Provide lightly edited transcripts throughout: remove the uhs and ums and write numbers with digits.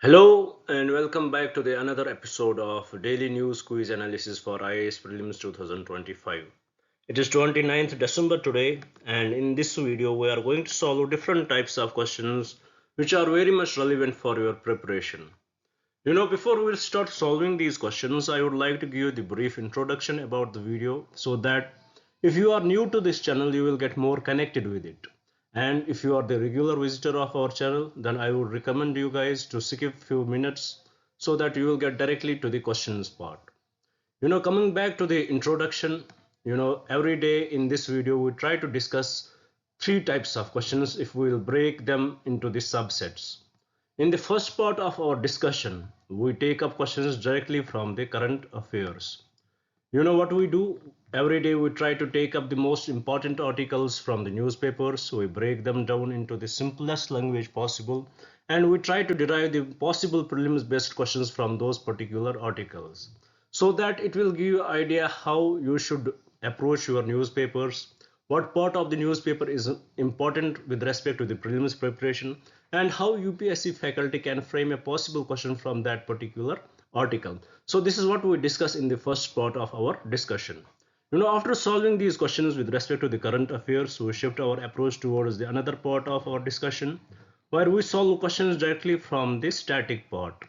Hello and welcome back to the another episode of Daily News Quiz Analysis for IAS Prelims 2025. It is 29th December today, and in this video we are going to solve different types of questions which are very much relevant for your preparation. Before we start solving these questions, I would like to give you the brief introduction about the video so that if you are new to this channel, you will get more connected with it. And if you are the regular visitor of our channel, then I would recommend you guys to skip few minutes so that you will get directly to the questions part. Coming back to the introduction, every day in this video we try to discuss three types of questions if we will break them into the subsets. In the first part of our discussion, we take up questions directly from the current affairs. You know what we do? Every day we try to take up the most important articles from the newspapers. We break them down into the simplest language possible and we try to derive the possible prelims based questions from those particular articles so that it will give you an idea how you should approach your newspapers, what part of the newspaper is important with respect to the prelims preparation, and how UPSC faculty can frame a possible question from that particular article. So this is what we discuss in the first part of our discussion. After solving these questions with respect to the current affairs, we shift our approach towards the another part of our discussion where we solve questions directly from the static part.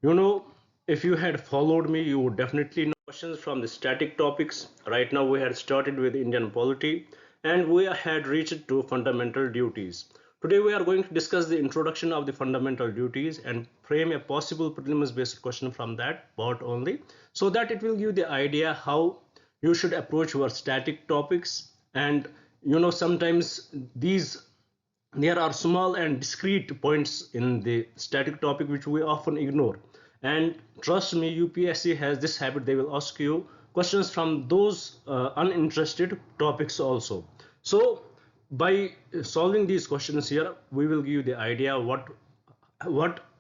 You know, if you had followed me, you would definitely know questions from the static topics. Right now, we had started with Indian polity and we had reached to fundamental duties. Today, we are going to discuss the introduction of the fundamental duties and frame a possible prelims based question from that part only so that it will give the idea how you should approach your static topics. And sometimes there are small and discrete points in the static topic which we often ignore, and trust me, UPSC has this habit. They will ask you questions from those uninterested topics also. So by solving these questions here, we will give you the idea what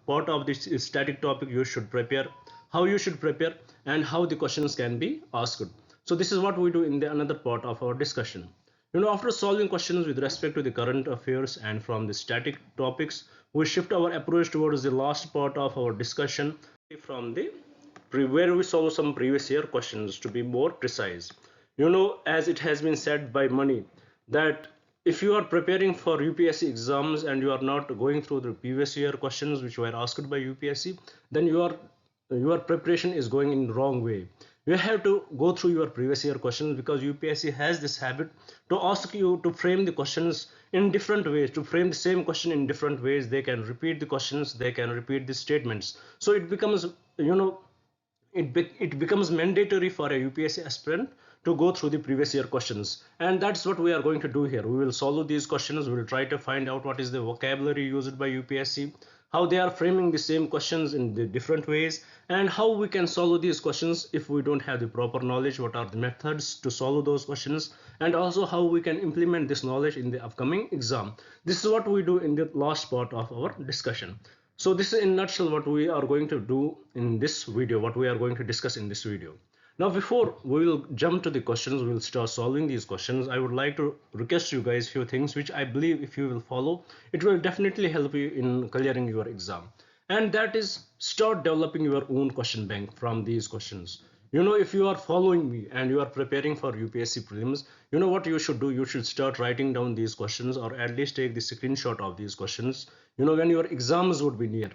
part of this static topic you should prepare, how you should prepare, and how the questions can be asked. So this is what we do in the another part of our discussion. After solving questions with respect to the current affairs and from the static topics, we shift our approach towards the last part of our discussion from the where we solve some previous year questions to be more precise. As it has been said by many that if you are preparing for UPSC exams and you are not going through the previous year questions which were asked by UPSC, then your preparation is going in wrong way. You have to go through your previous year questions because UPSC has this habit to ask you to frame the questions in different ways, to frame the same question in different ways. They can repeat the questions, they can repeat the statements. So it becomes, it becomes mandatory for a UPSC aspirant to go through the previous year questions, and that's what we are going to do here. We will solve these questions. We will try to find out what is the vocabulary used by UPSC, how they are framing the same questions in the different ways, and how we can solve these questions if we don't have the proper knowledge, what are the methods to solve those questions, and also how we can implement this knowledge in the upcoming exam. This is what we do in the last part of our discussion. So this is in a nutshell what we are going to do in this video, what we are going to discuss in this video. Now before we will jump to the questions, we will start solving these questions. I would like to request you guys few things which I believe if you will follow, it will definitely help you in clearing your exam. And that is, start developing your own question bank from these questions. If you are following me and you are preparing for UPSC prelims, you know what you should do? You should start writing down these questions or at least take the screenshot of these questions. When your exams would be near,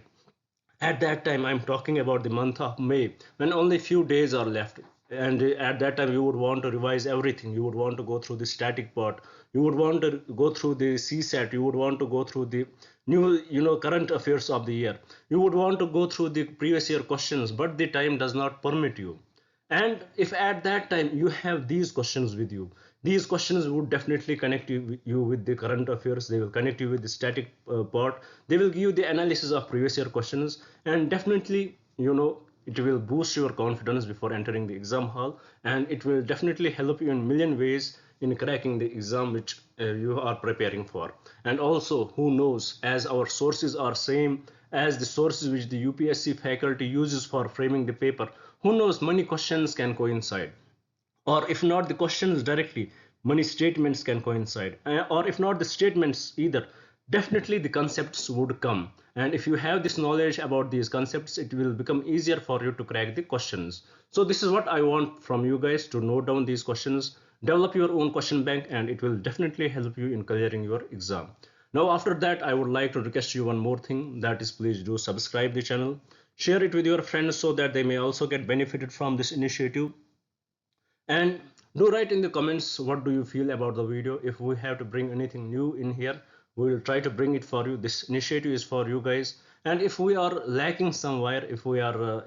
at that time, I'm talking about the month of May, when only few days are left, and at that time you would want to revise everything. You would want to go through the static part, you would want to go through the CSAT, you would want to go through the new current affairs of the year, you would want to go through the previous year questions, but the time does not permit you. And if at that time you have these questions with you, these questions would definitely connect you with the current affairs. They will connect you with the static part. They will give you the analysis of previous year questions, and definitely, it will boost your confidence before entering the exam hall, and it will definitely help you in million ways in cracking the exam which you are preparing for. And also, who knows, as our sources are same as the sources which the UPSC faculty uses for framing the paper, who knows, many questions can coincide, or if not the questions directly, many statements can coincide, or if not the statements either, definitely the concepts would come. and if you have this knowledge about these concepts, it will become easier for you to crack the questions. So this is what I want from you guys, to note down these questions, develop your own question bank, and it will definitely help you in clearing your exam. Now after that, I would like to request you one more thing, that is, please do subscribe the channel, share it with your friends so that they may also get benefited from this initiative, and do write in the comments what do you feel about the video. If we have to bring anything new in here, we will try to bring it for you. This initiative is for you guys, and if we are lacking somewhere, if we are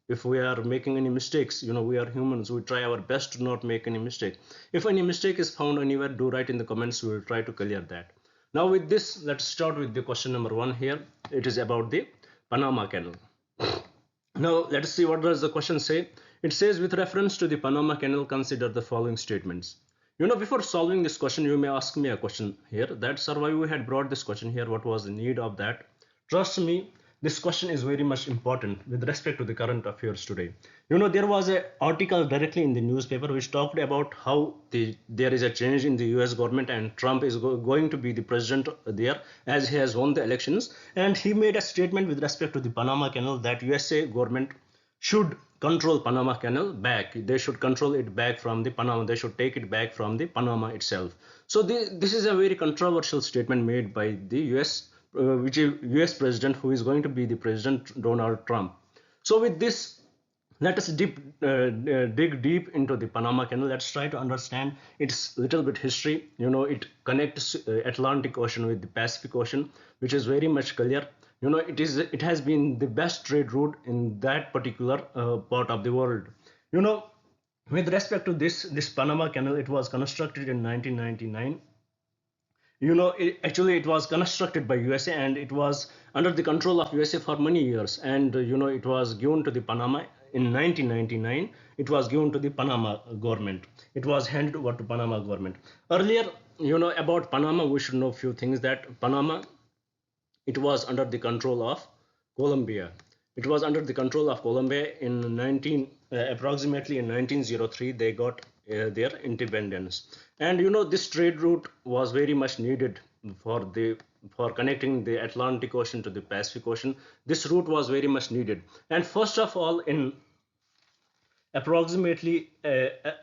if we are making any mistakes, we are humans, we try our best to not make any mistake. If any mistake is found anywhere, do write in the comments, we will try to clear that. Now with this, let's start with the question number 1 here. It is about the Panama Canal. Now let's see what does the question say. It says, with reference to the Panama Canal, consider the following statements. Before solving this question, you may ask me a question here, that sir, why we had brought this question here, what was the need of that? Trust me, this question is very much important with respect to the current affairs today. There was an article directly in the newspaper which talked about how there is a change in the US government, and Trump is going to be the president there, as he has won the elections. And he made a statement with respect to the Panama Canal, that USA government should control Panama Canal back. They should control it back from the Panama. They should take it back from the Panama itself. So this is a very controversial statement made by the US, which is US president, who is going to be the president, Donald Trump. So with this, let us dig deep into the Panama Canal. Let's try to understand its little bit history. It connects Atlantic Ocean with the Pacific Ocean, which is very much clear. It has been the best trade route in that particular part of the world. With respect to this Panama Canal, it was constructed in 1999. Actually it was constructed by USA, and it was under the control of USA for many years, and it was given to the Panama in 1999. It was given to the Panama government. It was handed over to Panama government. Earlier, about Panama, we should know a few things. That Panama, it was under the control of Colombia. It was under the control of Colombia in approximately in 1903. They got their independence, and this trade route was very much needed for connecting the Atlantic Ocean to the Pacific Ocean. This route was very much needed, and first of all, in approximately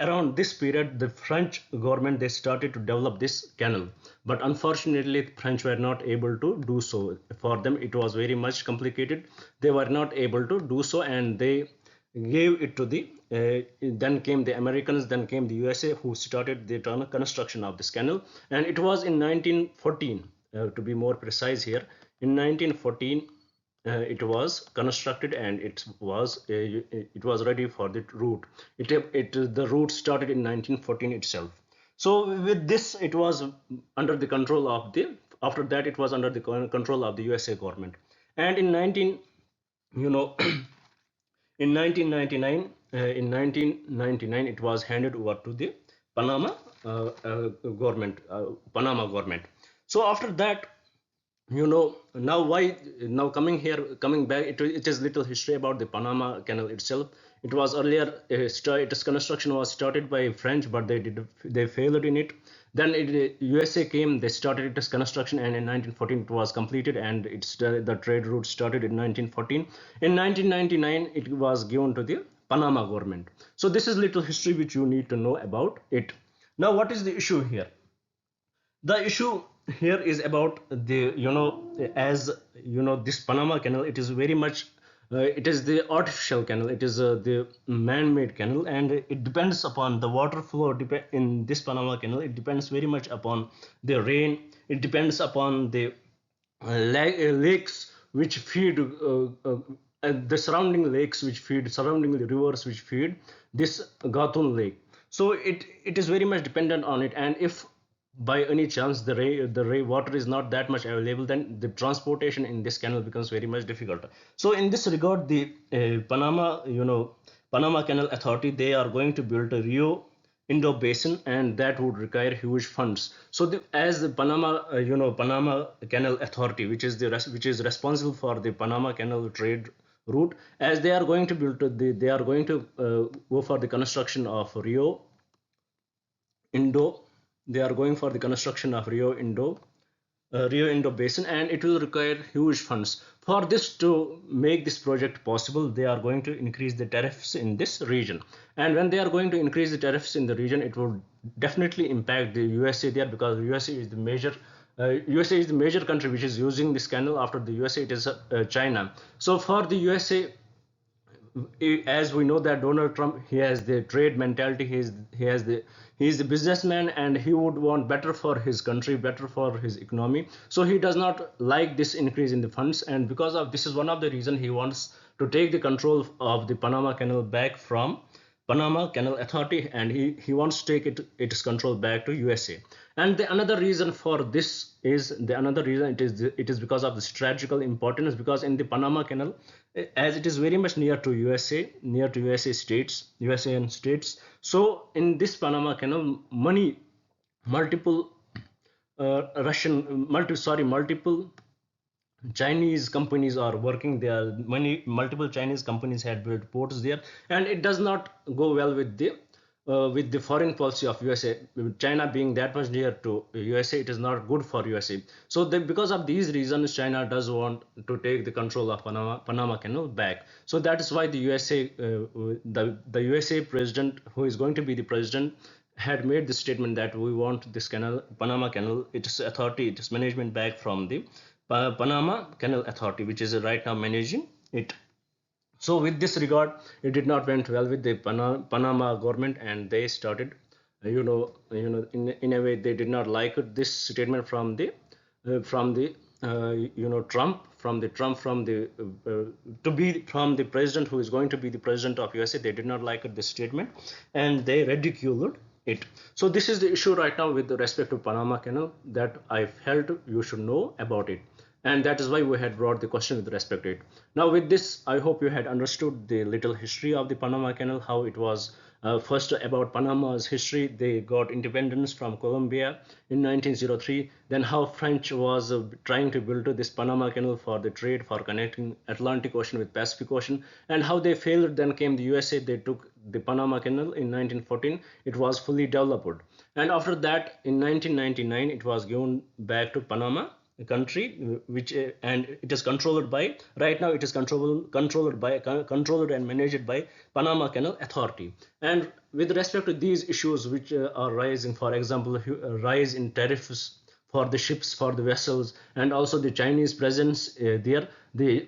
around this period, the French government, they started to develop this canal, but unfortunately the French were not able to do so. For them it was very much complicated. They were not able to do so, and they gave it to the then came the Americans, then came the USA, who started the construction of this canal. And it was in 1914, to be more precise here, in 1914 it was constructed, and it was ready for the route. The route started in 1914 itself. So with this, it was under the control of the after that it was under the control of the USA government. And in 1999 it was handed over to the Panama government. So after that, now coming back, it is little history about the Panama Canal itself. It was earlier its construction was started by French, but they failed in it. Then USA came, they started its construction, and in 1914 it was completed, and the trade route started in 1914. In 1999 it was given to the Panama government. So this is little history which you need to know about it. Now what is the issue here? The issue here is about this Panama Canal. It is very much it is the artificial canal. It is the man-made canal, and it depends upon the water flow in this Panama Canal. It depends very much upon the rain. It depends upon the lakes which feed the surrounding lakes, which feed surrounding the rivers, which feed this Gatun Lake. So it is very much dependent on it, and if by any chance the water is not that much available, then the transportation in this canal becomes very much difficult. So in this regard, the Panama Canal Authority, they are going to build a Rio Indo basin, and that would require huge funds. So as the Panama Canal Authority, which is responsible for the Panama Canal trade route, as they are going to they are going to go for the construction of Rio Indo. They are going for the construction of Rio Indo Rio Indo Basin, and it will require huge funds. For this to make this project possible, they are going to increase the tariffs in this region. And when they are going to increase the tariffs in the region, it will definitely impact the USA there, because USA is the major USA is the major country which is using this canal. After the USA, it is China. So for the USA, as we know that Donald Trump, he has the trade mentality. He is the businessman, and he would want better for his country, better for his economy. So he does not like this increase in the funds, and because of this is one of the reason he wants to take the control of the Panama Canal back from Panama Canal Authority, and he wants to take its control back to USA. And the another reason for this is the another reason it is because of the strategical importance, because in the Panama Canal, as it is very much near to USA, near to USA states. So in this Panama Canal, multiple multiple Chinese companies are working there. Multiple Chinese companies had built ports there, and it does not go well with the foreign policy of USA. With China being that much near to USA, it is not good for USA. So because of these reasons, China does want to take the control of Panama Canal back. So that is why the USA, the USA president, who is going to be the president, had made the statement that we want this canal, Panama Canal, its authority, its management back from the Panama Canal Authority, which is right now managing it. So with this regard, it did not went well with the Panama government, and they started, in a way, they did not like this statement from the Trump, to be from the president who is going to be the president of USA. They did not like this statement, and they ridiculed it. So this is the issue right now with respect to Panama Canal that I felt you should know about it, and that is why we had brought the question with respect to it. Now with this, I hope you had understood the little history of the Panama Canal, how it was first about Panama's history. They got independence from Colombia in 1903. Then how French was trying to build this Panama Canal for the trade, for connecting Atlantic Ocean with Pacific Ocean, and how they failed. Then came the USA. They took the Panama Canal in 1914. It was fully developed, and after that in 1999 it was given back to Panama country, which and it is controlled by, right now it is controlled and managed by Panama Canal Authority. And with respect to these issues which are rising, for example, rise in tariffs for the ships, for the vessels, and also the Chinese presence there, the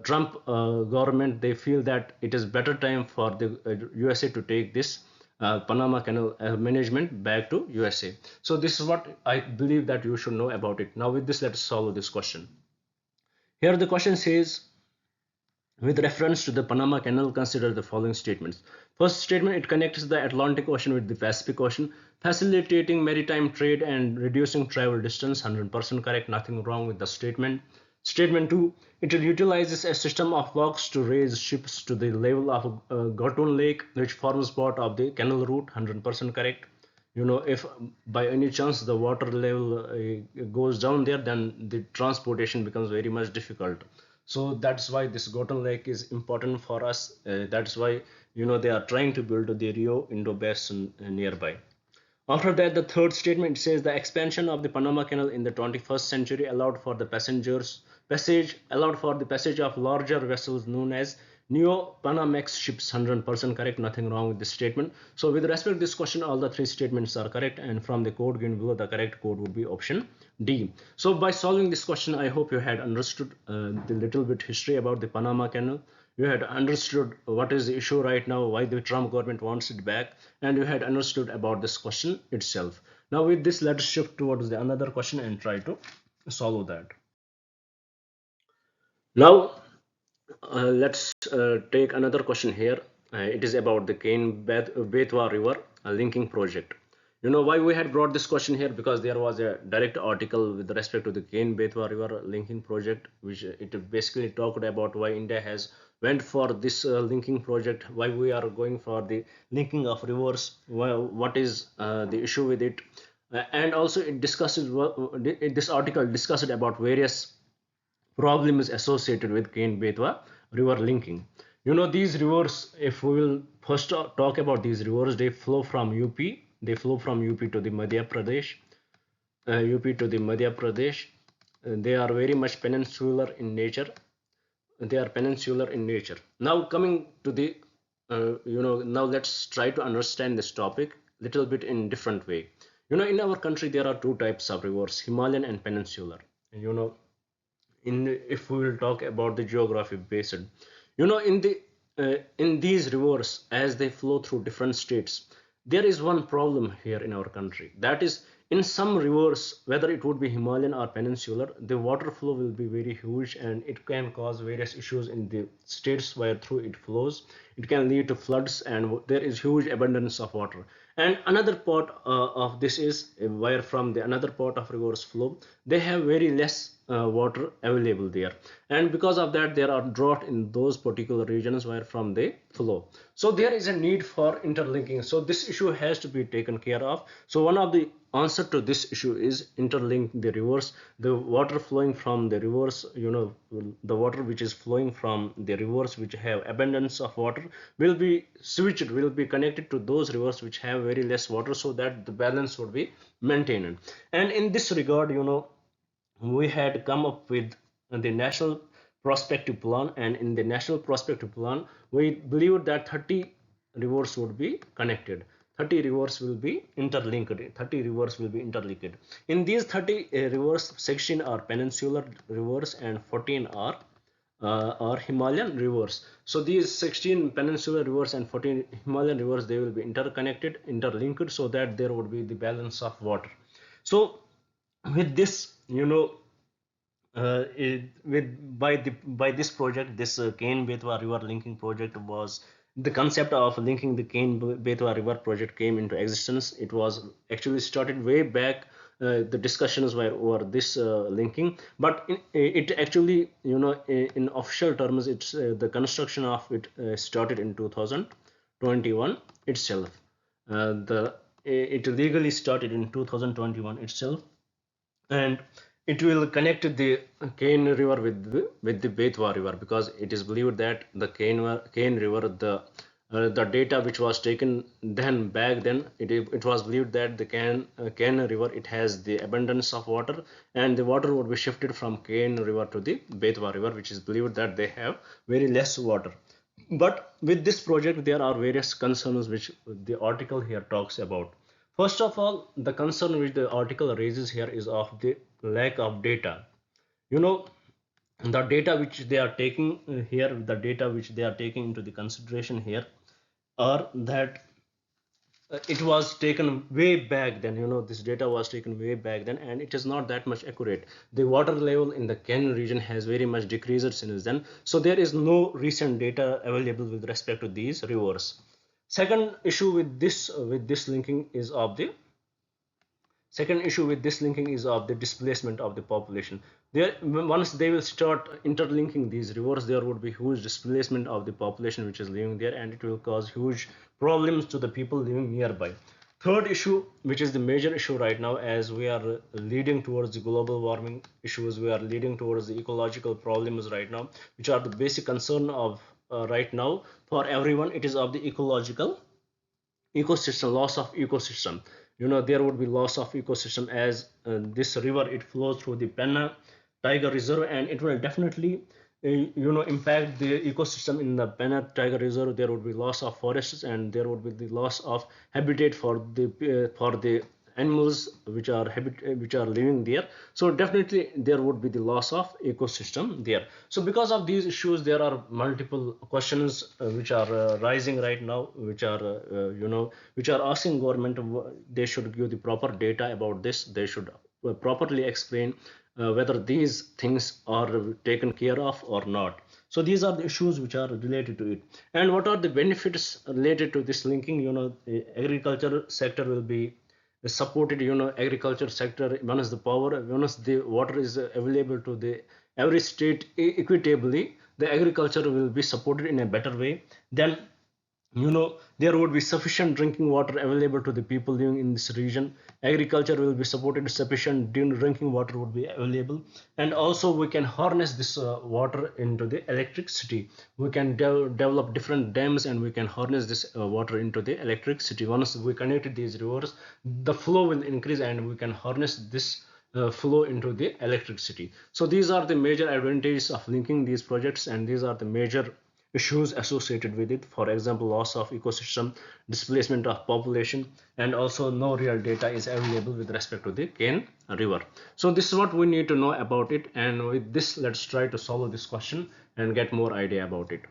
Trump government, they feel that it is better time for the USA to take this Panama Canal management back to USA. So this is what I believe that you should know about it. Now with this, let's solve this question. Here the question says, with reference to the Panama Canal, consider the following statements. First statement, it connects the Atlantic Ocean with the Pacific Ocean, facilitating maritime trade and reducing travel distance. 100% correct, nothing wrong with the statement. Statement 2, it utilizes a system of locks to raise ships to the level of Gatun Lake, which forms part of the canal route. 100% correct. If by any chance the water level goes down there, then the transportation becomes very much difficult. So that's why this Gatun Lake is important for us. That's why they are trying to build the Rio Indo Basin nearby. After that, the third statement says the expansion of the Panama Canal in the 21st century allowed for the passage of larger vessels known as Neo-Panamax ships. 100% correct, nothing wrong with this statement. So with respect to this question, all the three statements are correct, and from the code given below, the correct code would be option D. So by solving this question, I hope you had understood the little bit history about the Panama Canal. You had understood what is the issue right now, why the Trump government wants it back, and you had understood about this question itself. Now with this, let us shift towards the another question and try to solve that. Now let's take another question here. It is about the Betwa River linking project. You know why we had brought this question here? Because there was a direct article with respect to the Kane Betwa River linking project, which it basically talked about why India has went for this linking project, why we are going for the linking of rivers, what is the issue with it, and also it discusses this article discussed about various problems associated with Kane Betwa river linking. These rivers, if we will first talk about these rivers, they flow from UP. They flow from UP to the Madhya Pradesh, UP to the Madhya Pradesh, they are very much peninsular in nature. They are peninsular in nature. Now coming to the now let's try to understand this topic little bit in different way. In our country there are two types of rivers, Himalayan and peninsular. And in if we will talk about the geography based, in these rivers, as they flow through different states, there is one problem here in our country. That is, in some rivers, whether it would be Himalayan or peninsular, the water flow will be very huge and it can cause various issues in the states where through it flows. It can lead to floods and there is huge abundance of water. And another part of this is where from the another part of rivers flow, they have very less water available there, and because of that there are drought in those particular regions where from they flow. So there is a need for interlinking, so this issue has to be taken care of. So one of the answer to this issue is interlink the rivers. The water flowing from the rivers, the water which is flowing from the rivers which have abundance of water will be switched, will be connected to those rivers which have very less water, so that the balance would be maintained. And in this regard, we had come up with the national prospective plan, and in the national prospective plan we believed that 30 rivers would be connected, 30 rivers will be interlinked, 30 rivers will be interlinked. In these 30 rivers, 16 are peninsular rivers and 14 are Himalayan rivers. So these 16 peninsular rivers and 14 Himalayan rivers, they will be interconnected, interlinked, so that there would be the balance of water. So with this, by this project, this Ken Betwa river linking project, was the concept of linking the Ken Betwa river project came into existence. It was actually started way back. The discussions were over this linking, but it actually, in official terms, it's the construction of it started in 2021 itself. It legally started in 2021 itself, and it will connect the Cane River with the Betwa River, because it is believed that the Cane River, the data which was taken then back then, it was believed that the Cane River, it has the abundance of water, and the water would be shifted from Cane River to the Betwa River, which is believed that they have very less water. But with this project there are various concerns which the article here talks about. First of all, the concern which the article raises here is of the lack of data. The data which they are taking here, the data which they are taking into the consideration here, are that it was taken way back then. This data was taken way back then, and it is not that much accurate. The water level in the Ken region has very much decreased since then, so there is no recent data available with respect to these rivers. Second issue with this linking is of the displacement of the population. Once they will start interlinking these rivers, there would be huge displacement of the population which is living there, and it will cause huge problems to the people living nearby. Third issue, which is the major issue right now, as we are leading towards the global warming issues, we are leading towards the ecological problems right now, which are the basic concern of right now for everyone. It is of the ecological ecosystem, loss of ecosystem. There would be loss of ecosystem, as this river, it flows through the Panama tiger reserve, and it will definitely impact the ecosystem in the Panama tiger reserve. There would be loss of forests, and there would be the loss of habitat for the animals which are living there. So definitely there would be the loss of ecosystem there. So because of these issues, there are multiple questions which are rising right now, which are asking government, they should give the proper data about this. They should properly explain whether these things are taken care of or not. So these are the issues which are related to it. And what are the benefits related to this linking? The agriculture sector will be supported. Agriculture sector, once the water is available to the every state equitably, the agriculture will be supported in a better way. Then there would be sufficient drinking water available to the people living in this region. Agriculture will be supported, sufficient drinking water would be available, and also we can harness this water into the electricity. We can develop different dams, and we can harness this water into the electricity. Once we connect these rivers, the flow will increase, and we can harness this flow into the electricity. So these are the major advantages of linking these projects, and these are the major issues associated with it. For example, loss of ecosystem, displacement of population, and also no real data is available with respect to the Kane River. So this is what we need to know about it, and with this, let's try to solve this question and get more idea about it.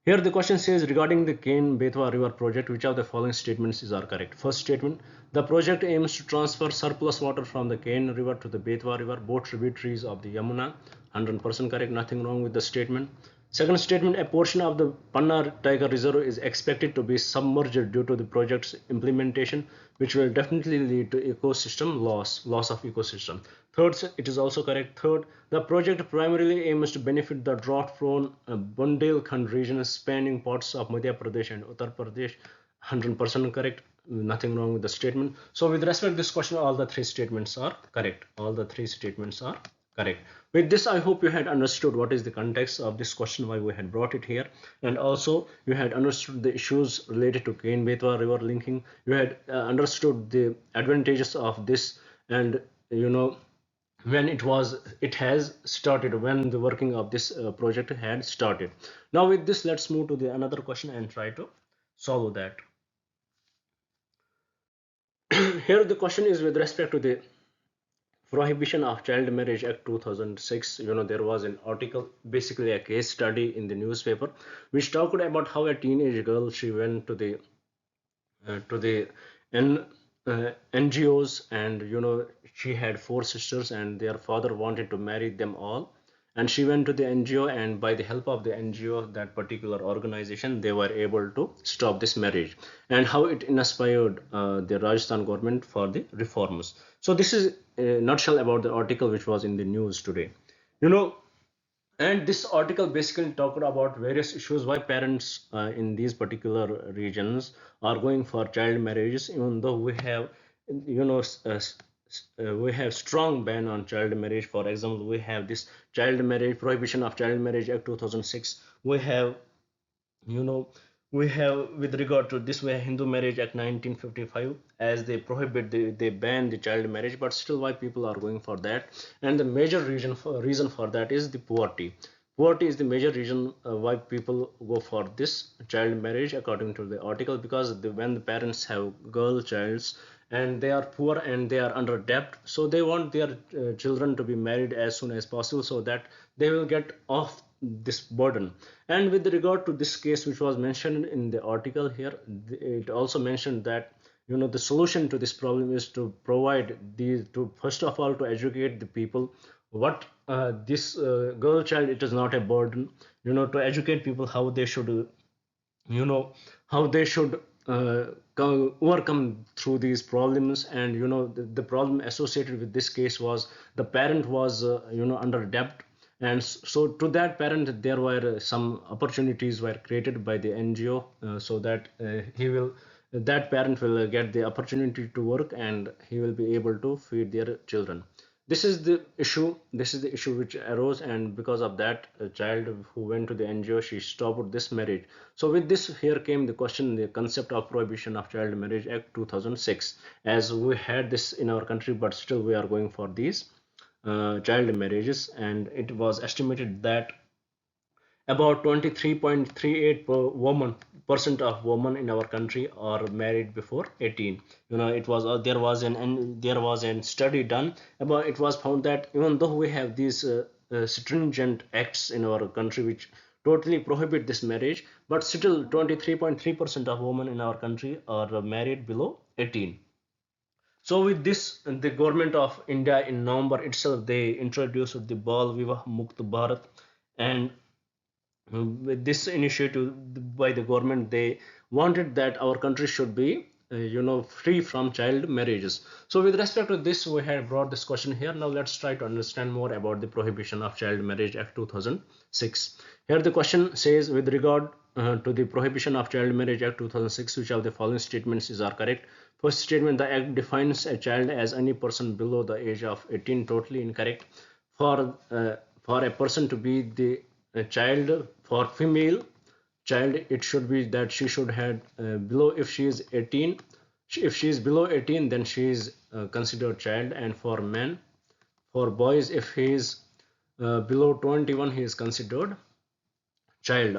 Here the question says, regarding the Kane Betwa River project, which of the following statements are correct? First statement, the project aims to transfer surplus water from the Kane River to the Betwa River, both tributaries of the Yamuna. 100% correct, nothing wrong with the statement. Second statement, a portion of the Panna Tiger Reserve is expected to be submerged due to the project's implementation, which will definitely lead to ecosystem loss of ecosystem. Third, it is also correct. Third, the project primarily aims to benefit the drought-prone Bundelkhand region spanning parts of Madhya Pradesh and Uttar Pradesh. 100% correct, nothing wrong with the statement. So with respect to this question, all the three statements are correct. All the three statements are correct. With this, I hope you had understood what is the context of this question, why we had brought it here, and also you had understood the issues related to Kane Betwa river linking. You had understood the advantages of this, and when it has started, when the working of this project had started. Now with this, let's move to the another question and try to solve that. Here the question is with respect to the Prohibition of Child Marriage Act 2006. There was an article, basically a case study in the newspaper, which talked about how a teenage girl, she went to the NGOs, and she had four sisters, and their father wanted to marry them all. And she went to the NGO, and by the help of the NGO, that particular organization, they were able to stop this marriage, and how it inspired the Rajasthan government for the reforms. So this is a nutshell about the article which was in the news today. You know, and this article basically talked about various issues why parents in these particular regions are going for child marriages, even though we have, we have strong ban on child marriage. For example, we have this child marriage prohibition of child marriage act 2006. We have, you know we have, with regard to this, we have Hindu marriage act 1955, as they prohibit, they ban the child marriage, but still why people are going for that. And the major reason for that is the poverty is the major reason why people go for this child marriage, according to the article, because when the parents have girl childs and they are poor and they are under debt, so they want their children to be married as soon as possible, so that they will get off this burden. And with regard to this case which was mentioned in the article here, it also mentioned that the solution to this problem is to provide these, to first of all to educate the people what this girl child, it is not a burden, to educate people how they should how they should overcome through these problems. And the problem associated with this case was the parent was under debt, and so to that parent there were some opportunities were created by the NGO, so that that parent will get the opportunity to work, and he will be able to feed their children. This is the issue which arose, and because of that, a child who went to the NGO, she stopped this marriage. So with this, here came the question, the concept of Prohibition of Child Marriage Act 2006, as we had this in our country, but still we are going for these child marriages. And it was estimated that about 23.38 percent of women in our country are married before 18. It was there was an study done about, it was found that even though we have these stringent acts in our country which totally prohibit this marriage, but still 23.3% of women in our country are married below 18. So with this, the government of India in November itself, they introduced the Bal Vivah Mukt Bharat. And with this initiative by the government, they wanted that our country should be free from child marriages. So with respect to this, we have brought this question here. Now let's try to understand more about the Prohibition of Child Marriage Act 2006. Here the question says, with regard to the Prohibition of Child Marriage Act 2006, which of the following statements are correct? First statement, the act defines a child as any person below the age of 18. Totally incorrect. For a person to be the child, for female child, it should be that she should have below, if she is 18, If she is below 18, then she is considered child. And for men, for boys, if he is below 21, he is considered child.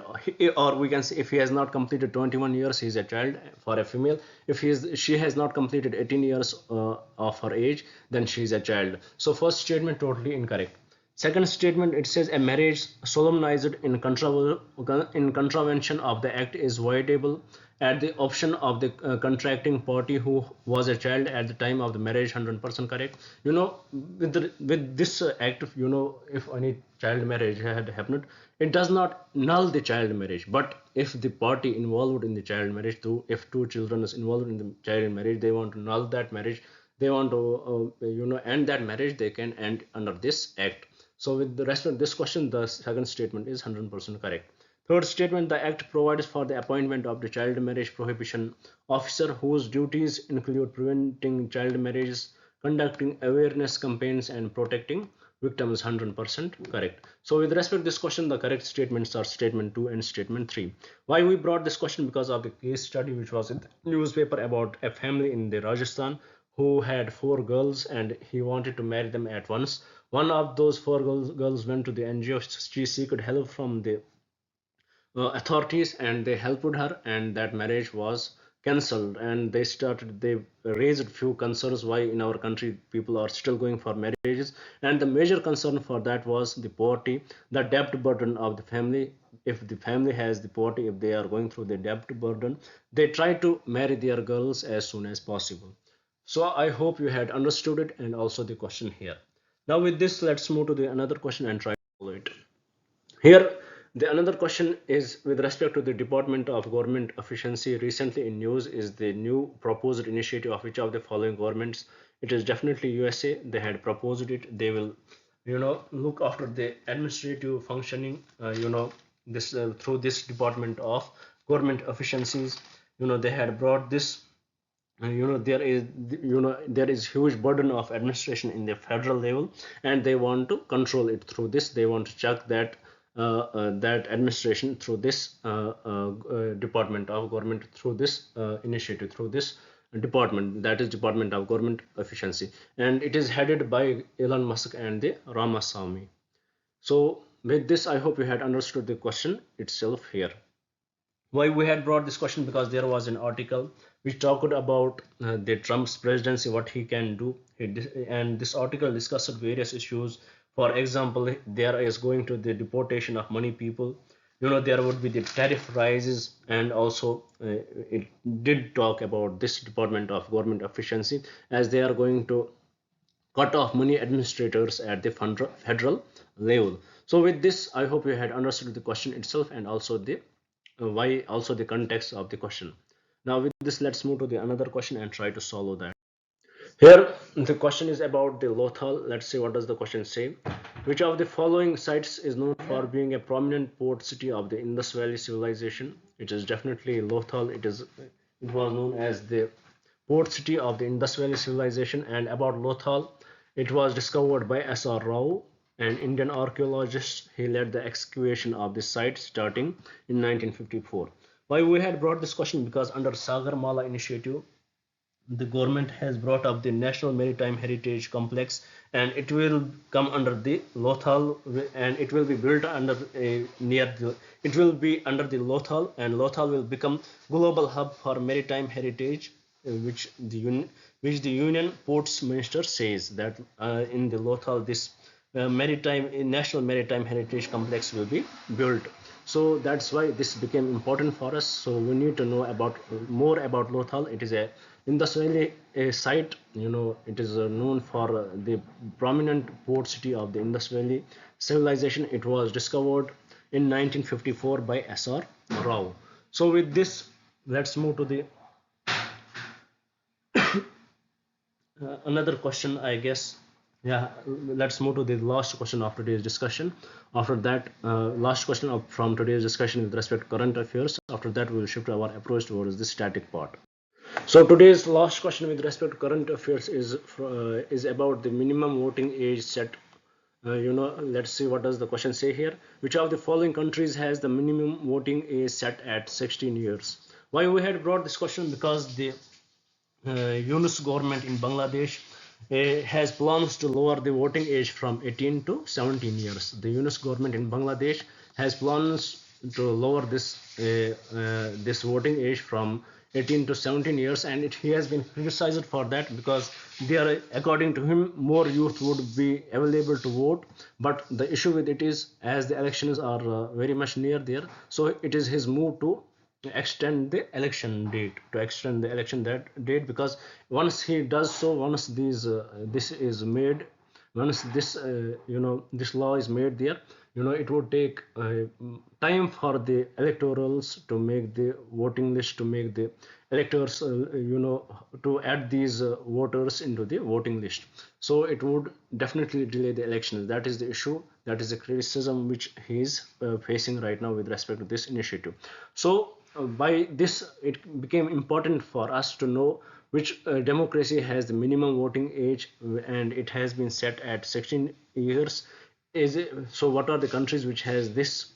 Or we can say if he has not completed 21 years, he is a child. For a female, if she has not completed 18 years of her age, then she is a child. So first statement totally incorrect. Second statement, it says a marriage solemnized in contravention of the act is voidable at the option of the contracting party who was a child at the time of the marriage. 100% correct. With this act, if any child marriage had happened, it does not null the child marriage. But if the party involved in the child marriage, if two children is involved in the child marriage, they want to null that marriage, they want to end that marriage, they can end under this act. So with the rest of this question, the second statement is 100% correct. Third statement, the act provides for the appointment of the child marriage prohibition officer whose duties include preventing child marriages, conducting awareness campaigns, and protecting victims. 100% correct. So with respect to this question, the correct statements are statement 2 and statement 3. Why we brought this question? Because of the case study which was in the newspaper about a family in the Rajasthan who had four girls and he wanted to marry them at once. One of those four girls went to the NGO. She seeked help from the authorities and they helped her, and that marriage was cancelled. And they raised few concerns why in our country people are still going for marriages, and the major concern for that was the poverty, the debt burden of the family. If the family has the poverty, if they are going through the debt burden, they try to marry their girls as soon as possible. So I hope you had understood it and also the question here. Now with this, let's move to the another question and try to follow it. Here, the another question is with respect to the Department of Government Efficiency. Recently in news is the new proposed initiative of which of the following governments. It is definitely USA. They had proposed it. They will, look after the administrative functioning. This through this Department of Government Efficiencies. They had brought this. There is there is huge burden of administration in the federal level, and they want to control it through this. They want to check that that administration through this department of government, through this initiative, through this department, that is Department of Government Efficiency, and it is headed by Elon Musk and the Ramaswamy. So with this, I hope you had understood the question itself here. Why we had brought this question? Because there was an article which talked about the Trump's presidency, what he can do, and this article discussed various issues. For example, there is going to the deportation of many people. There would be the tariff rises, and also it did talk about this Department of Government Efficiency, as they are going to cut off many administrators at the federal level. So with this, I hope you had understood the question itself and also the why, also the context of the question. Now with this, let's move to the another question and try to solve that. Here the question is about the Lothal. Let's see what does the question say. Which of the following sites is known for being a prominent port city of the Indus Valley civilization? It is definitely Lothal. It was known as the port city of the Indus Valley civilization. And about Lothal, it was discovered by S.R. Rao, an Indian archaeologist. He led the excavation of this site starting in 1954. Why we had brought this question? Because under Sagarmala initiative, the government has brought up the National Maritime Heritage Complex, and it will come under the Lothal, and it will be built under it will be under the Lothal, and Lothal will become global hub for maritime heritage, which the Union Ports Minister says that in the Lothal this National Maritime Heritage Complex will be built. So that's why this became important for us. So we need to know about more about Lothal. It is a Indus Valley site. It is known for the prominent port city of the Indus Valley civilization. It was discovered in 1954 by S.R. Rao. So with this, let's move to the another question, I guess. Yeah, let's move to the last question of today's discussion. After that, last question from today's discussion with respect to current affairs. After that, we will shift our approach towards the static part. So today's last question with respect to current affairs is about the minimum voting age set. Let's see what does the question say here. Which of the following countries has the minimum voting age set at 16 years? Why we had brought this question? Because the Yunus government in Bangladesh has plans to lower the voting age from 18 to 17 years. The Yunus government in Bangladesh has plans to lower this voting age from 18 to 17 years, and he has been criticized for that because there, according to him, more youth would be available to vote. But the issue with it is, as the elections are very much near there, so it is his move to extend the election date, because once he does so, once this is made, once this law is made there, it would take time for the electorals to make the voting list, to make the electors, to add these voters into the voting list. So it would definitely delay the elections. That is the issue, that is the criticism which he is facing right now with respect to this initiative. So by this, it became important for us to know which democracy has the minimum voting age, and it has been set at 16 years. So what are the countries which has this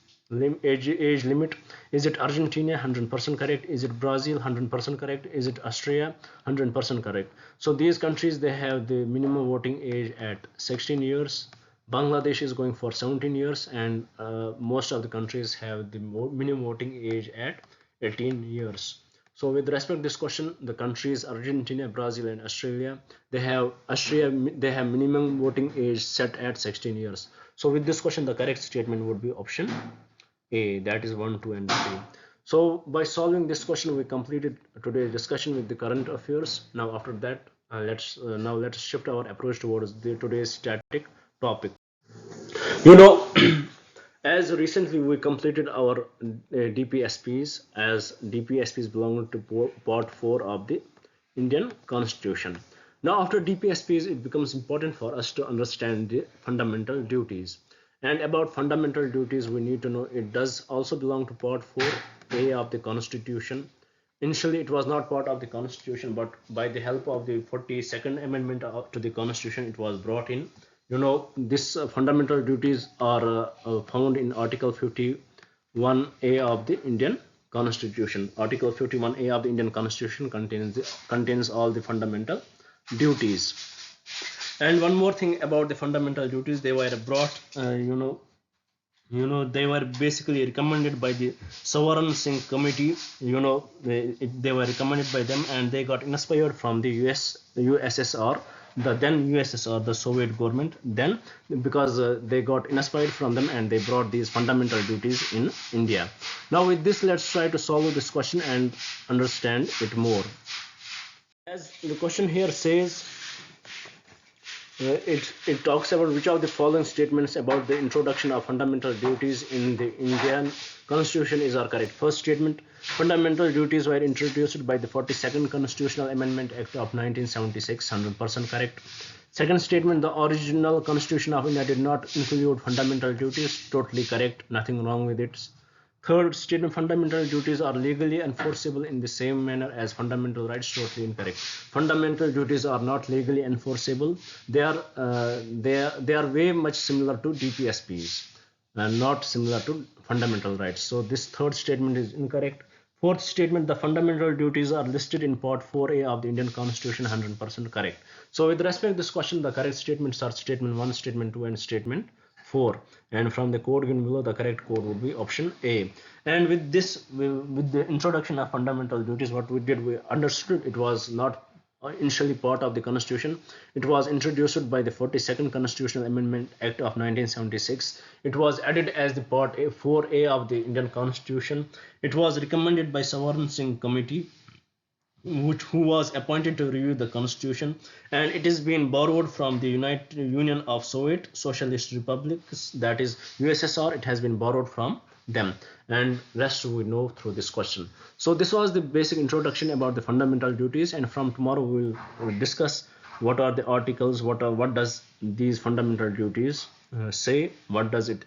age limit? Is it Argentina? 100% correct. Is it Brazil? 100% correct. Is it Austria? 100% correct. So these countries, they have the minimum voting age at 16 years. Bangladesh is going for 17 years, and most of the countries have the minimum voting age at 18 years. So with respect to this question, the countries Argentina, Brazil, and Australia, they have minimum voting age set at 16 years. So with this question, the correct statement would be option A, that is 1, 2, and 3. So by solving this question, we completed today's discussion with the current affairs. Now after that, let's shift our approach towards today's static topic. You know, as recently we completed our DPSPs, as DPSPs belong to part 4 of the Indian Constitution. Now after DPSPs, it becomes important for us to understand the fundamental duties. And about fundamental duties, we need to know it does also belong to part 4A of the Constitution. Initially, it was not part of the Constitution, but by the help of the 42nd Amendment to the Constitution, it was brought in. This fundamental duties are found in Article 51A of the Indian Constitution. Article 51A of the Indian Constitution contains all the fundamental duties. And one more thing about the fundamental duties, they were brought, they were basically recommended by the Sovereign Singh Committee. They were recommended by them, and they got inspired from the USSR, the then USSR, the Soviet government then, because they got inspired from them, and they brought these fundamental duties in India. Now with this, let's try to solve this question and understand it more. As the question here says, it talks about which of the following statements about the introduction of fundamental duties in the Indian Constitution are correct. First statement: fundamental duties were introduced by the 42nd Constitutional Amendment Act of 1976. 100% correct. Second statement: the original Constitution of India did not include fundamental duties. Totally correct. Nothing wrong with it. Third statement: fundamental duties are legally enforceable in the same manner as fundamental rights. Totally incorrect. Fundamental duties are not legally enforceable. They are way much similar to DPSPs and not similar to fundamental rights. So this third statement is incorrect. Fourth statement: the fundamental duties are listed in Part 4A of the Indian Constitution. 100% correct. So with respect to this question, the correct statements are statement 1, statement 2, and statement 4. And from the code given below, the correct code would be option A. And with this, with the introduction of fundamental duties, what we did, we understood it was not initially part of the Constitution. It was introduced by the 42nd Constitutional Amendment Act of 1976. It was added as the Part 4A of the Indian Constitution. It was recommended by Sovereign Singh Committee, who was appointed to review the constitution, and it is being borrowed from the United Union of Soviet Socialist Republics, that is USSR. It has been borrowed from them, and rest we know through this question. So this was the basic introduction about the fundamental duties, and from tomorrow we will discuss what are the articles, what does these fundamental duties say, what does it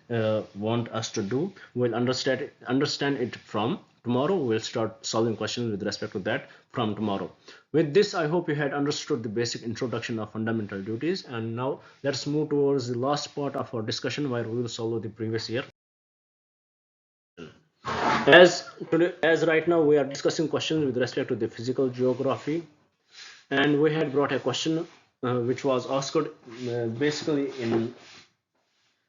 want us to do. We'll understand it from tomorrow. We'll start solving questions with respect to that from tomorrow. With this, I hope you had understood the basic introduction of fundamental duties, and now let's move towards the last part of our discussion, where we will solve the previous year. As right now we are discussing questions with respect to the physical geography, and we had brought a question which was asked basically in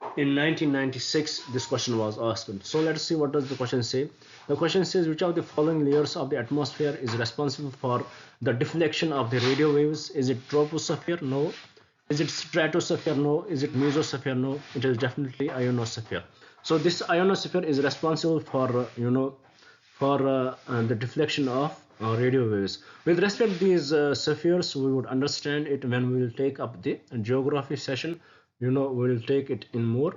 1996. This question was asked. So let's see what does the question say. The question says, which of the following layers of the atmosphere is responsible for the deflection of the radio waves? Is it troposphere? No. Is it stratosphere? No. Is it mesosphere? No. It is definitely ionosphere. So this ionosphere is responsible for the deflection of radio waves. With respect to these spheres, we would understand it when we will take up the geography session. We will take it in more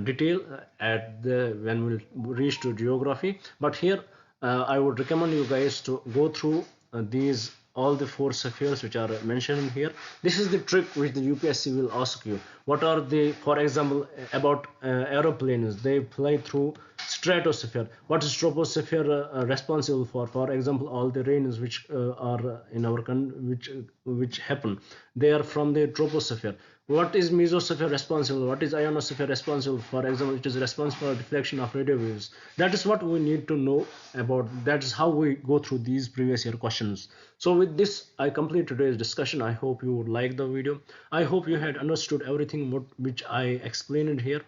detail at the when we'll reach to geography. But here I would recommend you guys to go through these all the four spheres which are mentioned here. This is the trick which the UPSC will ask you. What are the, for example, about aeroplanes, they fly through stratosphere. What is troposphere responsible for? For example, all the rains which are in our country, which happen, they are from the troposphere. What is mesosphere responsible? What is ionosphere responsible? For example, it is responsible for deflection of radio waves. That is what we need to know about. That is how we go through these previous year questions. So with this, I complete today's discussion. I hope you would like the video. I hope you had understood everything which I explained here.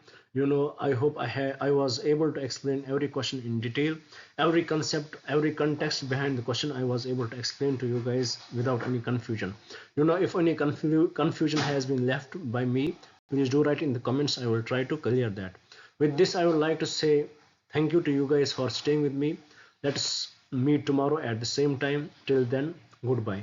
I hope I was able to explain every question in detail, every concept, every context behind the question. I was able to explain to you guys without any confusion. If any confusion has been left by me, please do write in the comments. I will try to clear that. With this, I would like to say thank you to you guys for staying with me. Let's meet tomorrow at the same time. Till then, goodbye.